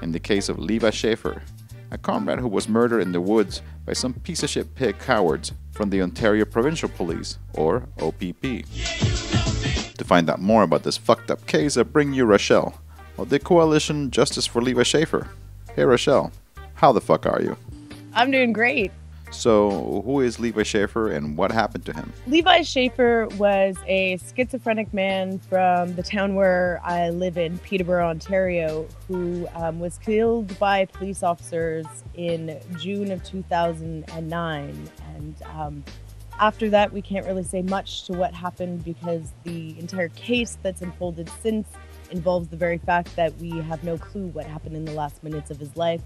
in the case of Levi Schaeffer, a comrade who was murdered in the woods by some piece of shit pig cowards from the Ontario Provincial Police, or OPP. To find out more about this fucked up case, I bring you Rochelle of the Coalition Justice for Levi Schaeffer. Hey Rochelle, how the fuck are you? I'm doing great. So, who is Levi Schaeffer and what happened to him? Levi Schaeffer was a schizophrenic man from the town where I live in, Peterborough, Ontario, who was killed by police officers in June of 2009. And after that, we can't really say much to what happened because the entire case that's unfolded since involves the very fact that we have no clue what happened in the last minutes of his life.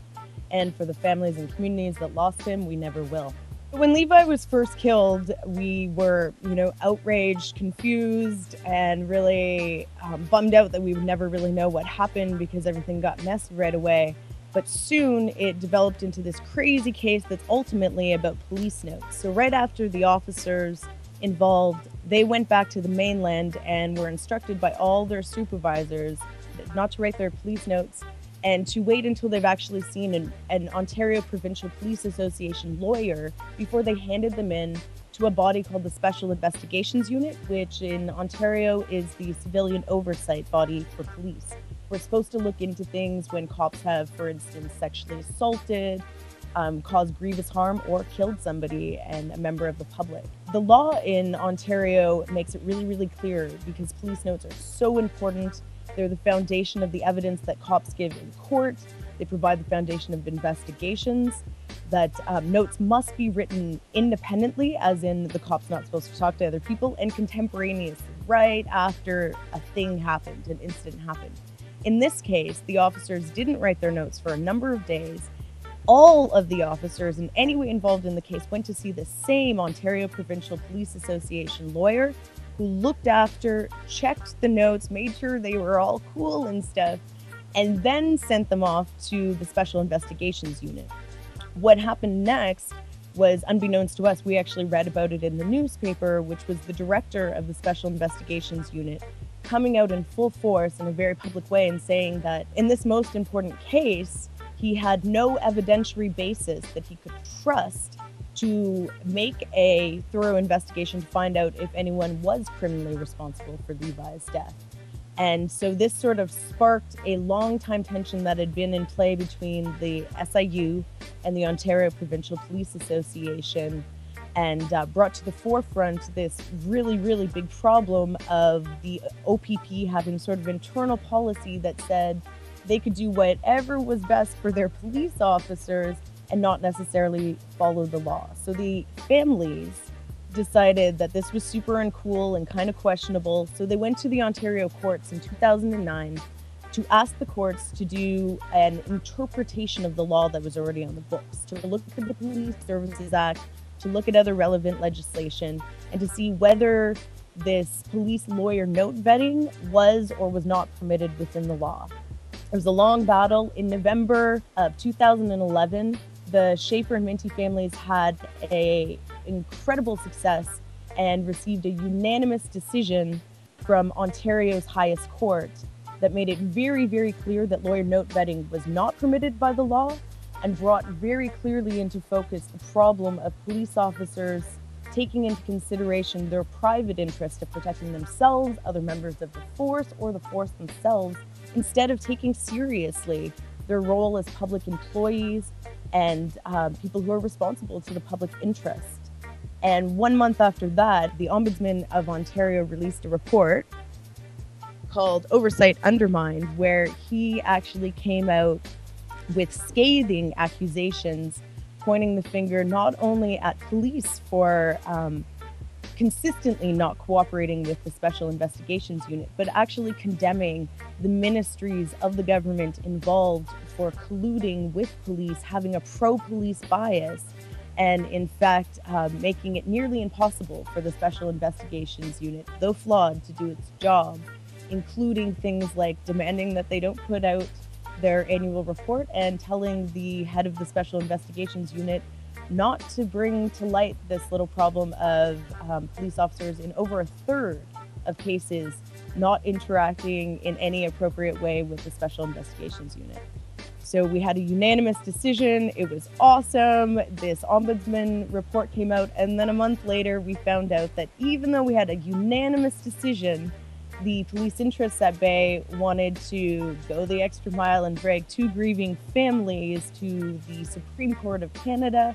And for the families and communities that lost him, we never will. When Levi was first killed, we were, outraged, confused, and really bummed out that we would never really know what happened because everything got messed right away. But soon it developed into this crazy case that's ultimately about police notes. So right after the officers involved, they went back to the mainland and were instructed by all their supervisors not to write their police notes and to wait until they've actually seen an Ontario Provincial Police Association lawyer before they handed them in to a body called the Special Investigations Unit, which in Ontario is the civilian oversight body for police. We're supposed to look into things when cops have, for instance, sexually assaulted, caused grievous harm, or killed somebody and a member of the public. The law in Ontario makes it really, really clear because police notes are so important. They're the foundation of the evidence that cops give in court. They provide the foundation of investigations. That notes must be written independently, as in the cop's not supposed to talk to other people, and contemporaneously, right after a thing happened, an incident happened. In this case, the officers didn't write their notes for a number of days. All of the officers in any way involved in the case went to see the same Ontario Provincial Police Association lawyer who looked after, checked the notes, made sure they were all cool and stuff, and then sent them off to the Special Investigations Unit. What happened next was, unbeknownst to us, we actually read about it in the newspaper, which was the director of the Special Investigations Unit coming out in full force in a very public way and saying that in this most important case, he had no evidentiary basis that he could trust to make a thorough investigation to find out if anyone was criminally responsible for Levi's death. And so this sort of sparked a long-time tension that had been in play between the SIU and the Ontario Provincial Police Association, and brought to the forefront this really, really big problem of the OPP having sort of internal policy that said they could do whatever was best for their police officers and not necessarily follow the law. So the families decided that this was super uncool and kind of questionable. So they went to the Ontario courts in 2009 to ask the courts to do an interpretation of the law that was already on the books, to look at the Police Services Act, to look at other relevant legislation, and to see whether this police lawyer note vetting was or was not permitted within the law. It was a long battle. In November of 2011, the Schaeffer and Minty families had an incredible success and received a unanimous decision from Ontario's highest court that made it very, very clear that lawyer note vetting was not permitted by the law, and brought very clearly into focus the problem of police officers taking into consideration their private interest of protecting themselves, other members of the force, or the force themselves, instead of taking seriously their role as public employees and people who are responsible to the public interest. And 1 month after that, the Ombudsman of Ontario released a report called Oversight Undermined, where he actually came out with scathing accusations, pointing the finger not only at police for consistently not cooperating with the Special Investigations Unit, but actually condemning the ministries of the government involved for colluding with police, having a pro-police bias, and in fact making it nearly impossible for the Special Investigations Unit, though flawed, to do its job, including things like demanding that they don't put out their annual report and telling the head of the Special Investigations Unit not to bring to light this little problem of police officers in over a third of cases not interacting in any appropriate way with the Special Investigations Unit. So we had a unanimous decision. It was awesome. This ombudsman report came out, and then a month later we found out that even though we had a unanimous decision, the police interests at Bay wanted to go the extra mile and drag two grieving families to the Supreme Court of Canada.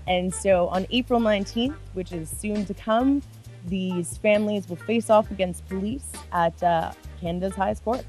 And so on April 19th, which is soon to come, these families will face off against police at Canada's highest court.